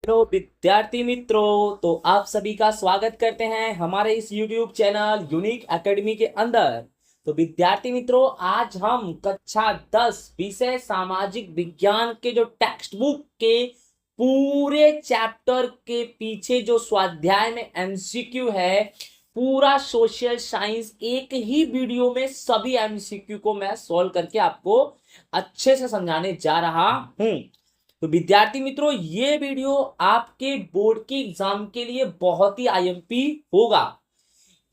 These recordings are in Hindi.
हेलो विद्यार्थी मित्रों, तो आप सभी का स्वागत करते हैं हमारे इस YouTube चैनल यूनिक एकेडमी के अंदर। तो विद्यार्थी मित्रों, आज हम कक्षा 10 विषय सामाजिक विज्ञान के जो टेक्स्ट बुक के पूरे चैप्टर के पीछे जो स्वाध्याय में एमसीक्यू है, पूरा सोशल साइंस एक ही वीडियो में सभी एमसीक्यू को मैं सॉल्व करके आपको अच्छे से समझाने जा रहा हूं। तो विद्यार्थी मित्रों, ये वीडियो आपके बोर्ड के एग्जाम के लिए बहुत ही आईएमपी होगा।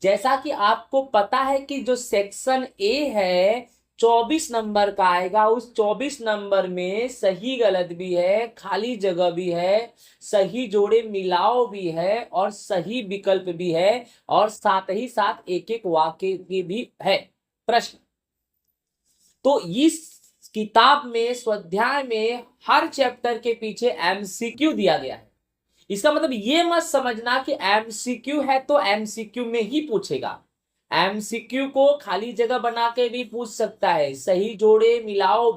जैसा कि आपको पता है कि जो सेक्शन ए है 24 नंबर का आएगा, उस 24 नंबर में सही गलत भी है, खाली जगह भी है, सही जोड़े मिलाओ भी है और सही विकल्प भी है, और साथ ही साथ एक एक वाक्य की भी है प्रश्न। तो इस किताब में स्वाध्याय में हर चैप्टर के पीछे एमसीक्यू दिया गया है। इसका मतलब ये मत समझना कि एमसीक्यू है तो एमसीक्यू में ही पूछेगा। एमसीक्यू को खाली जगह बना के भी पूछ सकता है, सही जोड़े मिलाओ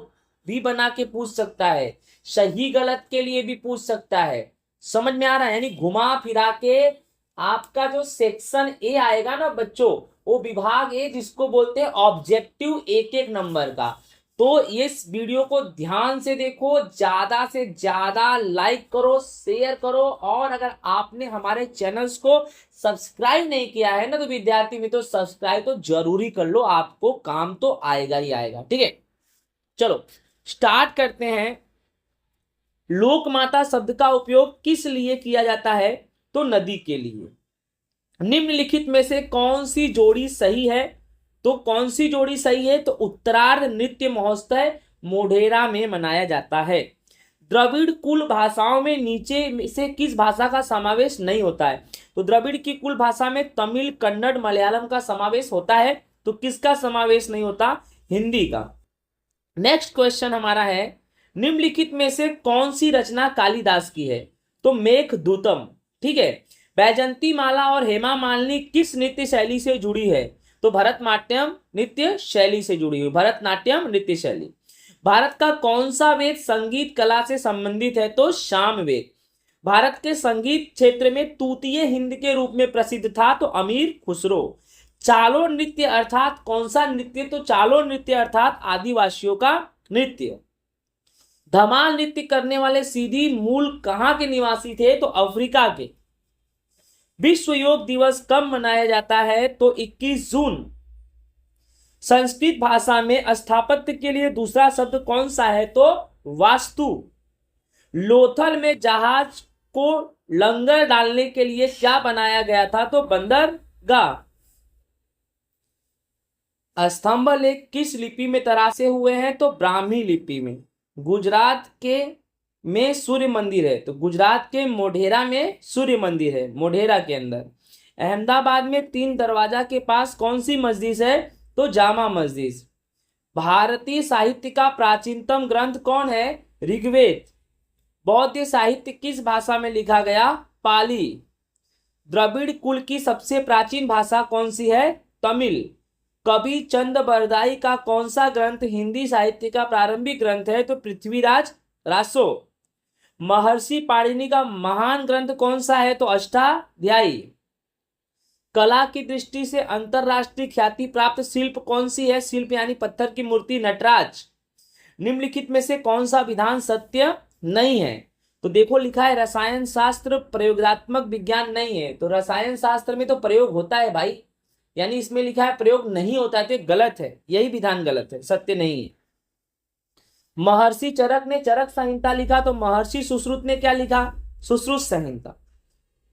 भी बना के पूछ सकता है, सही गलत के लिए भी पूछ सकता है। समझ में आ रहा है? यानी घुमा फिरा के आपका जो सेक्शन ए आएगा ना बच्चों, वो विभाग ए जिसको बोलते हैं ऑब्जेक्टिव एक एक नंबर का। तो इस वीडियो को ध्यान से देखो, ज्यादा से ज्यादा लाइक करो, शेयर करो, और अगर आपने हमारे चैनल्स को सब्सक्राइब नहीं किया है ना, तो विद्यार्थी मित्रों सब्सक्राइब तो जरूरी कर लो, आपको काम तो आएगा ही आएगा। ठीक है, चलो स्टार्ट करते हैं। लोक माता शब्द का उपयोग किस लिए किया जाता है? तो नदी के लिए। निम्नलिखित में से कौन सी जोड़ी सही है? तो कौन सी जोड़ी सही है? तो उत्तरार्ध नृत्य महोत्सव मोढेरा में मनाया जाता है। द्रविड़ कुल भाषाओं में नीचे से किस भाषा का समावेश नहीं होता है? तो द्रविड़ की कुल भाषा में तमिल, कन्नड़, मलयालम का समावेश होता है। तो किसका समावेश नहीं होता? हिंदी का। नेक्स्ट क्वेश्चन हमारा है, निम्नलिखित में से कौन सी रचना कालिदास की है? तो मेघदूतम। ठीक है। बैजंती माला और हेमा मालिनी किस नृत्य शैली से जुड़ी है? तो भरतनाट्यम नृत्य शैली से जुड़ी हुई, भरतनाट्यम नृत्य शैली। भारत का कौन सा वेद संगीत कला से संबंधित है? तो साम वेद। भारत के संगीत क्षेत्र में तूतीय हिंद के रूप में प्रसिद्ध था? तो अमीर खुसरो। चालो नृत्य अर्थात कौन सा नृत्य? तो चालो नृत्य अर्थात आदिवासियों का नृत्य। धमाल नृत्य करने वाले सीधी मूल कहां के निवासी थे? तो अफ्रीका के। विश्व योग दिवस कब मनाया जाता है? तो 21 जून। संस्कृत भाषा में स्थापत्य के लिए दूसरा शब्द कौन सा है? तो वास्तु। लोथल में जहाज को लंगर डालने के लिए क्या बनाया गया था? तो बंदरगाह। स्तंभ लेख किस लिपि में तराशे हुए हैं? तो ब्राह्मी लिपि में। गुजरात के में सूर्य मंदिर है, तो गुजरात के मोढेरा में सूर्य मंदिर है, मोढेरा के अंदर। अहमदाबाद में 3 दरवाजा के पास कौन सी मस्जिद है? तो जामा मस्जिद। भारतीय साहित्य का प्राचीनतम ग्रंथ कौन है? ऋग्वेद। बौद्ध साहित्य किस भाषा में लिखा गया? पाली। द्रविड़ कुल की सबसे प्राचीन भाषा कौन सी है? तमिल। कवि चंद बरदाई का कौन सा ग्रंथ हिंदी साहित्य का प्रारंभिक ग्रंथ है? तो पृथ्वीराज रासो। महर्षि पाणिनि का महान ग्रंथ कौन सा है? तो अष्टाध्यायी। कला की दृष्टि से अंतरराष्ट्रीय ख्याति प्राप्त शिल्प कौन सी है? शिल्प यानी पत्थर की मूर्ति नटराज। निम्नलिखित में से कौन सा विधान सत्य नहीं है? तो देखो लिखा है रसायन शास्त्र प्रयोगात्मक विज्ञान नहीं है, तो रसायन शास्त्र में तो प्रयोग होता है भाई, यानी इसमें लिखा है प्रयोग नहीं होता है, तो गलत है, यही विधान गलत है, सत्य नहीं है। महर्षि चरक ने चरक संहिता लिखा, तो महर्षि सुश्रुत ने क्या लिखा? सुश्रुत संहिता।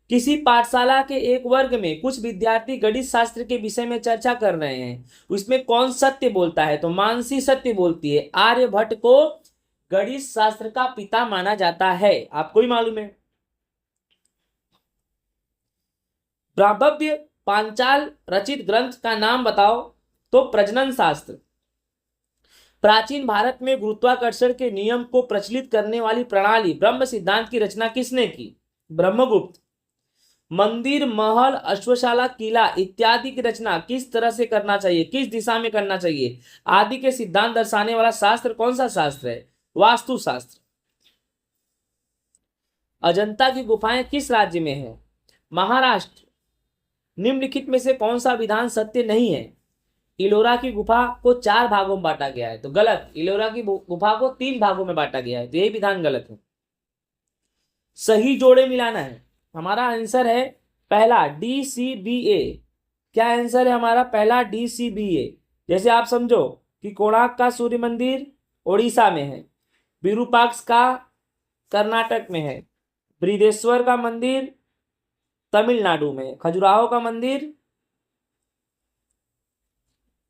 किसी पाठशाला के एक वर्ग में कुछ विद्यार्थी गणित शास्त्र के विषय में चर्चा कर रहे हैं, उसमें कौन सत्य बोलता है? तो मानसी सत्य बोलती है। आर्यभट्ट को गणित शास्त्र का पिता माना जाता है, आपको ही मालूम है। ब्रह्मभव्य पांचाल रचित ग्रंथ का नाम बताओ? तो प्रजनन शास्त्र। प्राचीन भारत में गुरुत्वाकर्षण के नियम को प्रचलित करने वाली प्रणाली ब्रह्म सिद्धांत की रचना किसने की? ब्रह्मगुप्त। मंदिर, महल, अश्वशाला, किला इत्यादि की रचना किस तरह से करना चाहिए, किस दिशा में करना चाहिए आदि के सिद्धांत दर्शाने वाला शास्त्र कौन सा शास्त्र है? वास्तु शास्त्र। अजंता की गुफाएं किस राज्य में है? महाराष्ट्र। निम्नलिखित में से कौन सा विधान सत्य नहीं है? इलोरा की गुफा को 4 भागों में बांटा गया है, तो गलत। इलोरा की गुफा को 3 भागों में बांटा गया है, तो यही विधान गलत है। सही जोड़े मिलाना है। हमारा आंसर है पहला DCBA। क्या आंसर है हमारा? पहला DCBA। जैसे आप समझो कि कोणार्क का सूर्य मंदिर ओडिशा में है, विरूपाक्ष का कर्नाटक में है, बृहदेश्वर का मंदिर तमिलनाडु में है, खजुराहो का मंदिर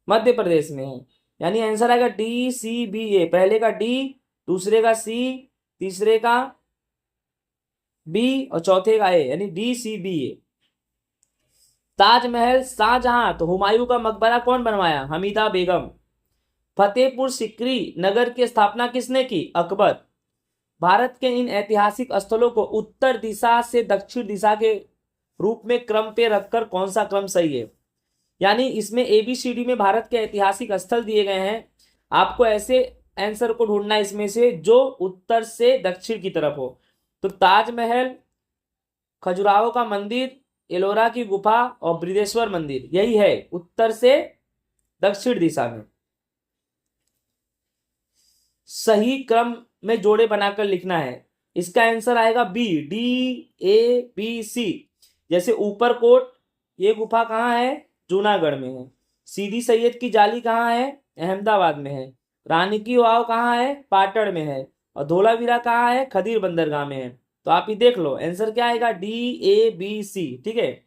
मध्य प्रदेश में है। यानी आंसर आएगा DCBA। पहले का D, दूसरे का C, तीसरे का B और चौथे का A, यानी DCBA। ताजमहल शाहजहां तो हुमायूं का मकबरा कौन बनवाया? हमीदा बेगम। फतेहपुर सिकरी नगर की स्थापना किसने की? अकबर। भारत के इन ऐतिहासिक स्थलों को उत्तर दिशा से दक्षिण दिशा के रूप में क्रम पे रखकर कौन सा क्रम सही है? यानी इसमें ABCD में भारत के ऐतिहासिक स्थल दिए गए हैं, आपको ऐसे आंसर को ढूंढना है इसमें से जो उत्तर से दक्षिण की तरफ हो। तो ताजमहल, खजुराहो का मंदिर, एलोरा की गुफा और बृहदेश्वर मंदिर, यही है उत्तर से दक्षिण दिशा में। सही क्रम में जोड़े बनाकर लिखना है। इसका आंसर आएगा B, DABC। जैसे ऊपरकोट, ये गुफा कहाँ है? जूनागढ़ में है। सीधी सैयद की जाली कहाँ है? अहमदाबाद में है। रानी की वाव कहाँ है? पाटण में है। और धोलावीरा कहाँ है? खदीर बंदरगाह में है। तो आप ये देख लो, आंसर क्या आएगा? DABC। ठीक है।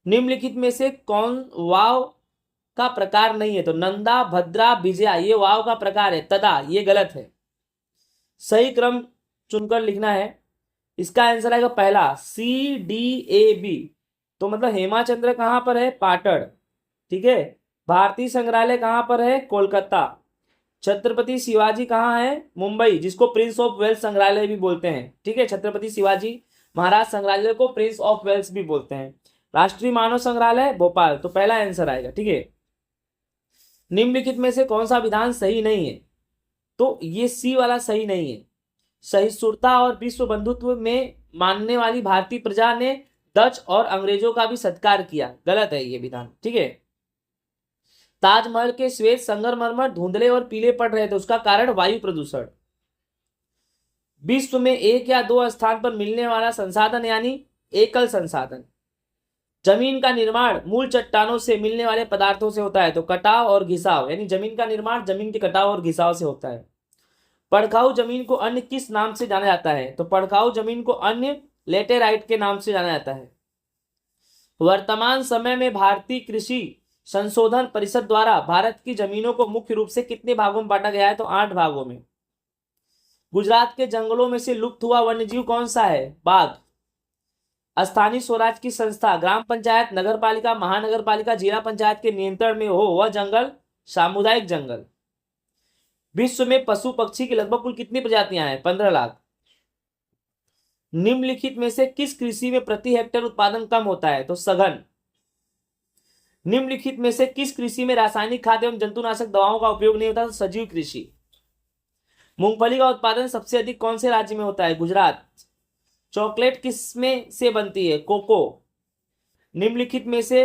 निम्नलिखित में से कौन वाव का प्रकार नहीं है? तो नंदा, भद्रा, विजया, ये वाव का प्रकार है। तदा, ये गलत है। सही क्रम चुनकर लिखना है। इसका आंसर आएगा पहला CDAB। तो मतलब हेमाचंद्र कहां पर है? पाटण। ठीक है। भारतीय संग्रहालय कहां पर है? कोलकाता। छत्रपति शिवाजी कहां है? मुंबई, जिसको प्रिंस ऑफ वेल्स संग्रहालय भी बोलते हैं। ठीक है। छत्रपति शिवाजी महाराज संग्रहालय को प्रिंस ऑफ वेल्स भी बोलते हैं। राष्ट्रीय मानव संग्रहालय भोपाल। तो पहला आंसर आएगा। ठीक है। निम्नलिखित में से कौन सा विधान सही नहीं है? तो ये C वाला सही नहीं है। सहिष्णुता और विश्व बंधुत्व में मानने वाली भारतीय प्रजा ने डच और अंग्रेजों का भी सत्कार किया, गलत है ये विधान। ठीक है। ताजमहल के श्वेत संगमरमर धुंधले और पीले पड़ रहे थे, उसका कारण वायु प्रदूषण। विश्व में 1 या 2 स्थान पर मिलने वाला संसाधन यानी एकल संसाधन। जमीन का निर्माण मूल चट्टानों से मिलने वाले पदार्थों से होता है, तो कटाव और घिसाव, यानी जमीन का निर्माण जमीन के कटाव और घिसाव से होता है। पड़खाऊ जमीन को अन्य किस नाम से जाना जाता है? तो पड़खाऊ जमीन को अन्य लेटेराइट के नाम से जाना जाता है। वर्तमान समय में भारतीय कृषि संशोधन परिषद द्वारा भारत की जमीनों को मुख्य रूप से कितने भागों में बांटा गया है? तो 8 भागों में। गुजरात के जंगलों में से लुप्त हुआ वन्यजीव कौन सा है? बाघ। स्थानीय स्वराज की संस्था ग्राम पंचायत, नगर पालिका, महानगर पालिका, जिला पंचायत के नियंत्रण में हो वह जंगल सामुदायिक जंगल। विश्व में पशु पक्षी की लगभग कुल कितनी प्रजातियां हैं? 15 लाख। निम्नलिखित में से किस कृषि में प्रति हेक्टेयर उत्पादन कम होता है? तो सघन। निम्नलिखित में से किस कृषि में रासायनिक खाद एवं जंतुनाशक दवाओं का उपयोग नहीं होता? तो सजीव कृषि। मूंगफली का उत्पादन सबसे अधिक कौन से राज्य में होता है? गुजरात। चॉकलेट किसमें से बनती है? कोको। निम्नलिखित में से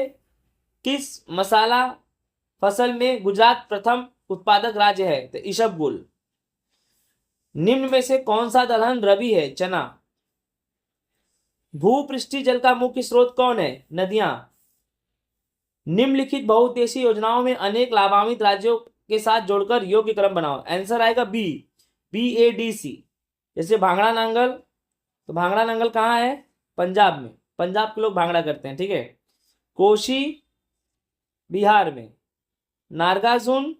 किस मसाला फसल में गुजरात प्रथम उत्पादक राज्य है? तो ईसबगुल। निम्न में से कौन सा दलहन रबी है? चना। भूपृष्ठीय जल का मुख्य स्रोत कौन है? नदियां। निम्नलिखित बहुउद्देशीय योजनाओं में अनेक लाभान्वित राज्यों के साथ जोड़कर योग्य क्रम बनाओ। आंसर आएगा B, BADC। जैसे भांगड़ा नांगल, तो भांगड़ा नांगल कहाँ है? पंजाब में। पंजाब के लोग भांगड़ा करते हैं। ठीक है। कोशी बिहार में, नागार्जुन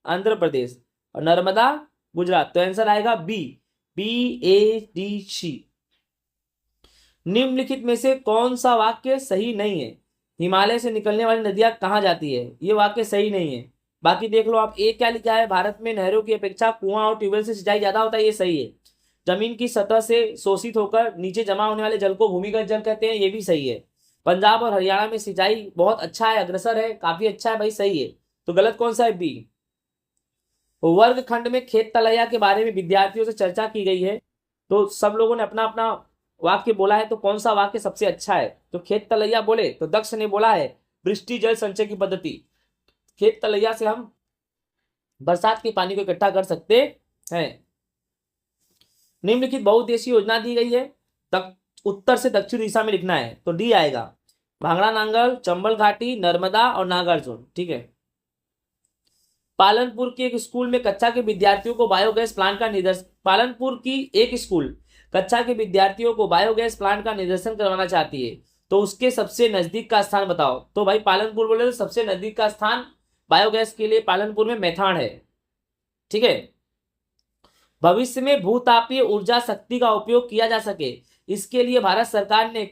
आंध्र प्रदेश और नर्मदा गुजरात। तो आंसर आएगा B, BADC। निम्नलिखित में से कौन सा वाक्य सही नहीं है? हिमालय से निकलने वाली नदियां कहाँ जाती है? ये वाक्य सही नहीं है। बाकी देख लो आप, ए क्या लिखा है? भारत में नहरों की अपेक्षा कुआं और ट्यूबवेल से सिंचाई ज्यादा होता है, ये सही है। जमीन की सतह से शोषित होकर नीचे जमा होने वाले जल को भूमिगत जल कहते हैं, ये भी सही है। पंजाब और हरियाणा में सिंचाई बहुत अच्छा है, अग्रसर है, काफी अच्छा है भाई, सही है। तो गलत कौन सा है? B। वर्ग खंड में खेत तलैया के बारे में विद्यार्थियों से चर्चा की गई है। तो सब लोगों ने अपना अपना वाक्य बोला है, तो कौन सा वाक्य सबसे अच्छा है? तो खेत तलैया बोले तो दक्ष ने बोला है वृष्टि जल संचय की पद्धति। खेत तलैया से हम बरसात के पानी को इकट्ठा कर सकते हैं। निम्नलिखित बहुउद्देशीय योजना दी गई है, उत्तर से दक्षिण दिशा में लिखना है, तो डी आएगा। भांगड़ा नांगल, चंबल घाटी, नर्मदा और नागार्जुन। ठीक है। पालनपुर के एक स्कूल में कक्षा के विद्यार्थियों को बायोगैस प्लांट का निदर्शन पालनपुर की एक स्कूल कक्षा के विद्यार्थियों को बायोगैस प्लांट का निदर्शन करवाना चाहती है, तो उसके सबसे नजदीक का स्थान बताओ। तो भाई पालनपुर बोले तो सबसे नजदीक का स्थान बायोगैस के लिए पालनपुर में मैथान है। ठीक है। भविष्य में भूतापीय ऊर्जा शक्ति का उपयोग किया जा सके, इसके लिए भारत सरकार के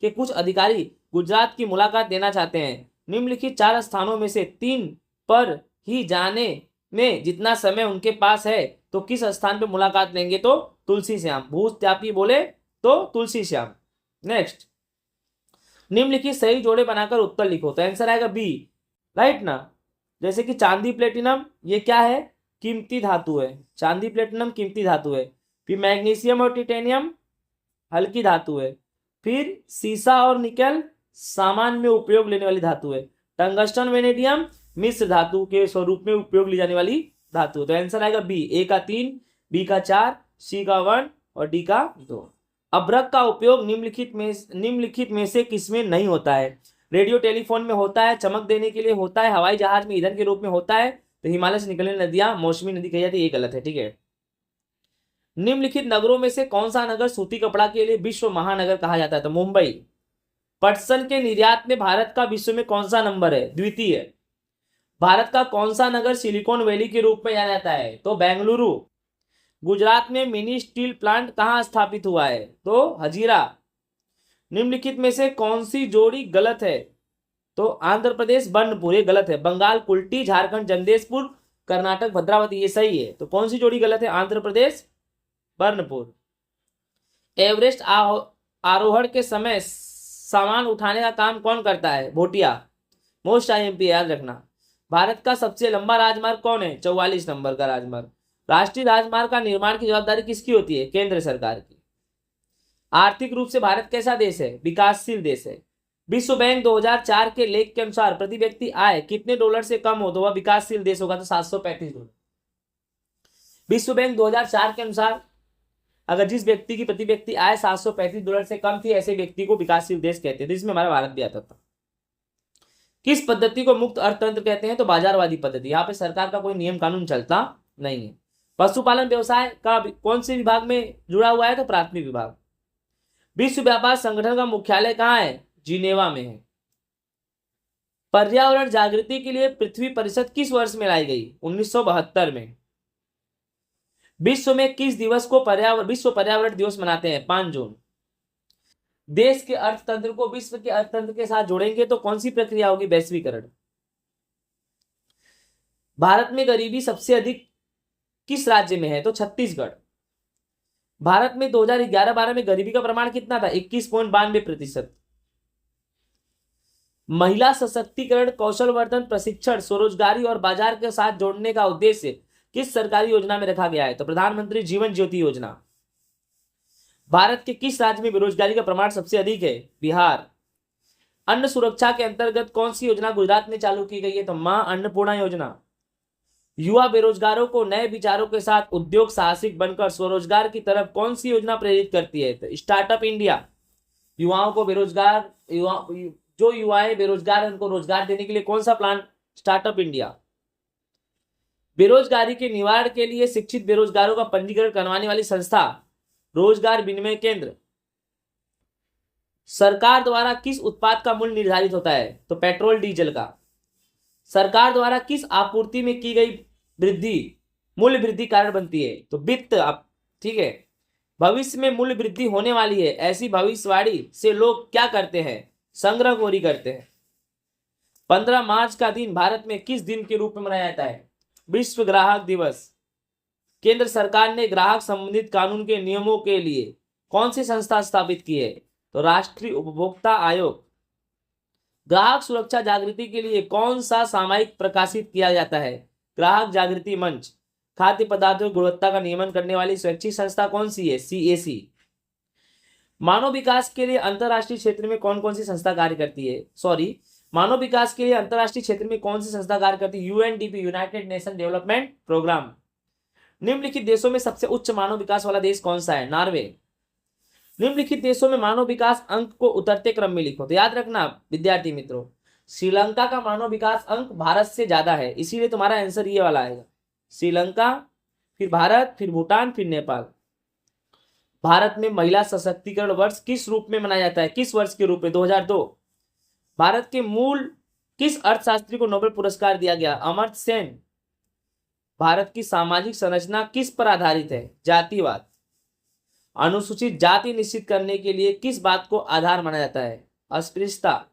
कुछ अधिकारी गुजरात की मुलाकात देना चाहते हैं। निम्नलिखित 4 स्थानों में से 3 पर ही जाने में जितना समय उनके पास है, तो किस स्थान पर मुलाकात लेंगे? तो तुलसी श्याम। भूतापीय बोले तो तुलसी श्याम। नेक्स्ट, निम्नलिखित सही जोड़े बनाकर उत्तर लिखो, तो आंसर आएगा बी, राइट ना। जैसे कि चांदी प्लेटिनम, ये क्या है? कीमती धातु है। चांदी प्लेटिनम कीमती धातु है। फिर मैग्नीशियम और टिटेनियम हल्की धातु है। फिर सीसा और निकल सामान्य में उपयोग लेने वाली धातु है। टंगस्टन वेनेडियम मिश्र धातु के स्वरूप में उपयोग ली जाने वाली धातु है। तो आंसर आएगा बी, ए का 3, बी का 4, सी का 1 और डी का 2। अभ्रक का उपयोग निम्नलिखित में से किसमें नहीं होता है? रेडियो टेलीफोन में होता है, चमक देने के लिए होता है, हवाई जहाज में ईंधन के रूप में होता है, तो हिमालय से निकलने नदियां मौसमी नदी कही जाती है, ये गलत है। ठीक है। निम्नलिखित नगरों में से कौन सा नगर सूती कपड़ा के लिए विश्व महानगर कहा जाता है? तो मुंबई। पटसन के निर्यात में भारत का विश्व में कौन सा नंबर है? द्वितीय। भारत का कौन सा नगर सिलिकॉन वैली के रूप में जाना जाता है? तो बेंगलुरु। गुजरात में मिनी स्टील प्लांट कहां स्थापित हुआ है? तो हजीरा। निम्नलिखित में से कौन सी जोड़ी गलत है? तो आंध्र प्रदेश बर्नपुर, ये गलत है। बंगाल कुल्टी, झारखंड जमदेसपुर, कर्नाटक भद्रावती, ये सही है। तो कौन सी जोड़ी गलत है? आंध्र प्रदेश बर्नपुर। एवरेस्ट आरोहण के समय सामान उठाने का काम कौन करता है? भोटिया। मोस्ट आईएमपी याद रखना। भारत का सबसे लंबा राजमार्ग कौन है? 44 नंबर का राजमार्ग। राष्ट्रीय राजमार्ग का निर्माण की जवाबदारी किसकी होती है? केंद्र सरकार की। आर्थिक रूप से भारत कैसा देश है? विकासशील देश है। विश्व बैंक 2004 के लेख के अनुसार प्रति व्यक्ति आय कितने डॉलर से कम हो तो वह विकासशील देश होगा? तो 735 डॉलर। विश्व बैंक 2004 के अनुसार अगर जिस व्यक्ति की प्रति व्यक्ति आय 735 डॉलर से कम थी, ऐसे व्यक्ति को विकासशील देश कहते थे, जिसमें हमारा भारत भी आता था। किस पद्धति को मुक्त अर्थतंत्र कहते हैं? तो बाजारवादी पद्धति। यहाँ पे सरकार का कोई नियम कानून चलता नहीं है। पशुपालन व्यवसाय का कौन से विभाग में जुड़ा हुआ है? तो प्राथमिक विभाग। विश्व व्यापार संगठन का मुख्यालय कहाँ है? जिनेवा में है। पर्यावरण जागृति के लिए पृथ्वी परिषद किस वर्ष में लाई गई? 1972 में। विश्व में किस दिवस को विश्व पर्यावरण दिवस मनाते हैं? 5 जून। देश के अर्थतंत्र को विश्व के अर्थतंत्र के साथ जोड़ेंगे तो कौन सी प्रक्रिया होगी? वैश्वीकरण। भारत में गरीबी सबसे अधिक किस राज्य में है? तो छत्तीसगढ़। भारत में 2011-12 में गरीबी का प्रमाण कितना था? 21.92%। महिला सशक्तिकरण, कौशलवर्धन, प्रशिक्षण, स्वरोजगारी और बाजार के साथ जोड़ने का उद्देश्य किस सरकारी योजना में रखा गया है? तो प्रधानमंत्री जीवन ज्योति योजना। भारत के किस राज्य में बेरोजगारी का प्रमाण सबसे अधिक है? बिहार। अन्न सुरक्षा के अंतर्गत कौन सी योजना गुजरात में चालू की गई है? तो मां अन्नपूर्णा योजना। युवा बेरोजगारों को नए विचारों के साथ उद्योग साहसिक बनकर स्वरोजगार की तरफ कौन सी योजना प्रेरित करती है? तो स्टार्टअप इंडिया। युवाओं को जो युवाएं बेरोजगार हैं उनको रोजगार देने के लिए कौन सा प्लान? Startup India. बेरोजगारी के निवारण के लिए शिक्षित बेरोजगारों का पंजीकरण करवाने वाली संस्था रोजगार विनिमय केंद्र। सरकार द्वारा किस उत्पाद का मूल्य निर्धारित होता है? तो पेट्रोल डीजल का। सरकार द्वारा किस आपूर्ति में की गई वृद्धि मूल्य वृद्धि कारण बनती है? तो वित्त। ठीक है। भविष्य में मूल्य वृद्धि होने वाली है, ऐसी भविष्यवाणी से लोग क्या करते हैं? संग्रहखोरी करते हैं। 15 मार्च का दिन भारत में किस दिन के रूप में मनाया जाता है? विश्व ग्राहक दिवस। केंद्र सरकार ने ग्राहक संबंधित कानून के नियमों के लिए कौन सी संस्था स्थापित की है? तो राष्ट्रीय उपभोक्ता आयोग। ग्राहक सुरक्षा जागृति के लिए कौन सा सामयिक प्रकाशित किया जाता है? ग्राहक जागृति मंच। खाद्य पदार्थों की गुणवत्ता का नियमन करने वाली स्वैच्छिक संस्था कौन सी है? CAC। मानव विकास के लिए अंतरराष्ट्रीय क्षेत्र में कौन कौन सी संस्था कार्य करती है? मानव विकास के लिए अंतरराष्ट्रीय क्षेत्र में कौन सी संस्था कार्य करती है? UNDP, united nation development programme. निम्नलिखित देशों में सबसे उच्च मानव विकास वाला देश कौन सा है? नॉर्वे। निम्नलिखित देशों में मानव विकास अंक को उतरते क्रम में लिखो। तो याद रखना विद्यार्थी मित्रों, श्रीलंका का मानव विकास अंक भारत से ज्यादा है, इसीलिए तुम्हारा आंसर ये वाला आएगा। श्रीलंका, फिर भारत, फिर भूटान, फिर नेपाल। भारत में महिला सशक्तिकरण वर्ष किस रूप में मनाया जाता है? किस वर्ष के रूप में? 2002। भारत के मूल किस अर्थशास्त्री को नोबेल पुरस्कार दिया गया? अमर्त्य सेन। भारत की सामाजिक संरचना किस पर आधारित है? जातिवाद। अनुसूचित जाति निश्चित करने के लिए किस बात को आधार माना जाता है? अस्पृश्यता।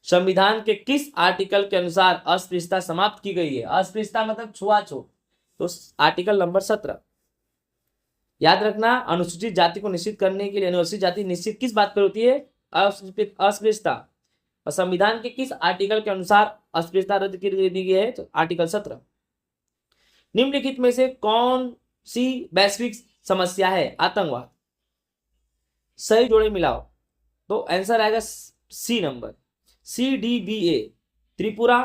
संविधान के किस आर्टिकल के अनुसार अस्पृश्यता समाप्त की गई है? अस्पृश्यता मतलब छुआछूत, तो आर्टिकल नंबर 17। याद रखना, अनुसूचित जाति को निश्चित करने के लिए अनुसूचित जाति निश्चित किस बात पर होती है? अस्पृश्यता। और संविधान के किस आर्टिकल के अनुसार अस्पृश्यता रद्द कर दी गई है? तो आर्टिकल 17। निम्नलिखित में से कौन सी वैश्विक समस्या है? आतंकवाद। सही जोड़े मिलाओ, तो आंसर आएगा C number, CDBA। Tripura,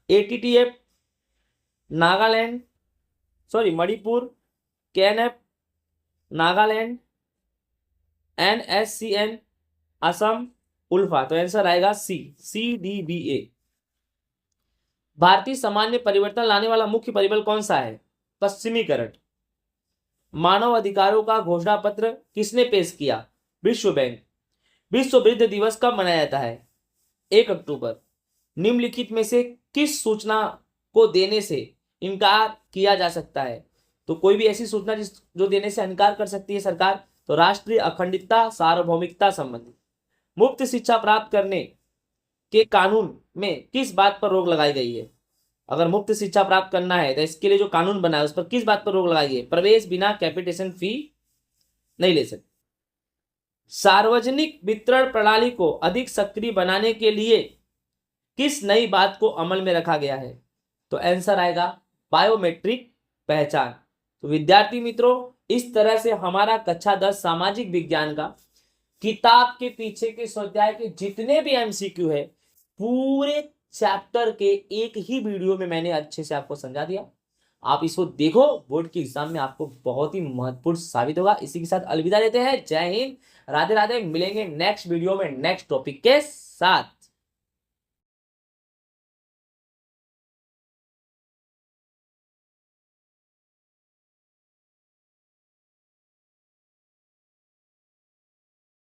ATTF, Nagaland, Manipur, KNF, Nagaland, NSCN, Assam, ULFA. तो आंसर आएगा सी, CDBA। भारतीय समाज में परिवर्तन लाने वाला मुख्य परिबल कौन सा है? पश्चिमीकरण। मानव अधिकारों का घोषणा पत्र किसने पेश किया? विश्व बैंक। विश्व वृद्ध दिवस कब मनाया जाता है? 1 अक्टूबर। निम्नलिखित में से किस सूचना को देने से इनकार किया जा सकता है? तो कोई भी ऐसी सूचना जो देने से इनकार कर सकती है सरकार, तो राष्ट्रीय अखंडता, सार्वभौमिकता संबंधी। मुफ्त शिक्षा प्राप्त करने के कानून में किस बात पर रोक लगाई गई है? अगर मुफ्त शिक्षा प्राप्त करना है तो इसके लिए जो कानून बना है उस पर किस बात पर रोक लगाई गई है? प्रवेश बिना कैपिटेशन फी नहीं ले सकते। सार्वजनिक वितरण प्रणाली को अधिक सक्रिय बनाने के लिए किस नई बात को अमल में रखा गया है? तो आंसर आएगा बायोमेट्रिक पहचान। तो विद्यार्थी मित्रों, इस तरह से हमारा कक्षा 10 सामाजिक विज्ञान का किताब के पीछे के स्वाध्याय के जितने भी MCQ है, पूरे चैप्टर के एक ही वीडियो में मैंने अच्छे से आपको समझा दिया। आप इसको देखो, बोर्ड की एग्जाम में आपको बहुत ही महत्वपूर्ण साबित होगा। इसी के साथ अलविदा लेते हैं। जय हिंद, राधे राधे। मिलेंगे नेक्स्ट वीडियो में नेक्स्ट टॉपिक के साथ।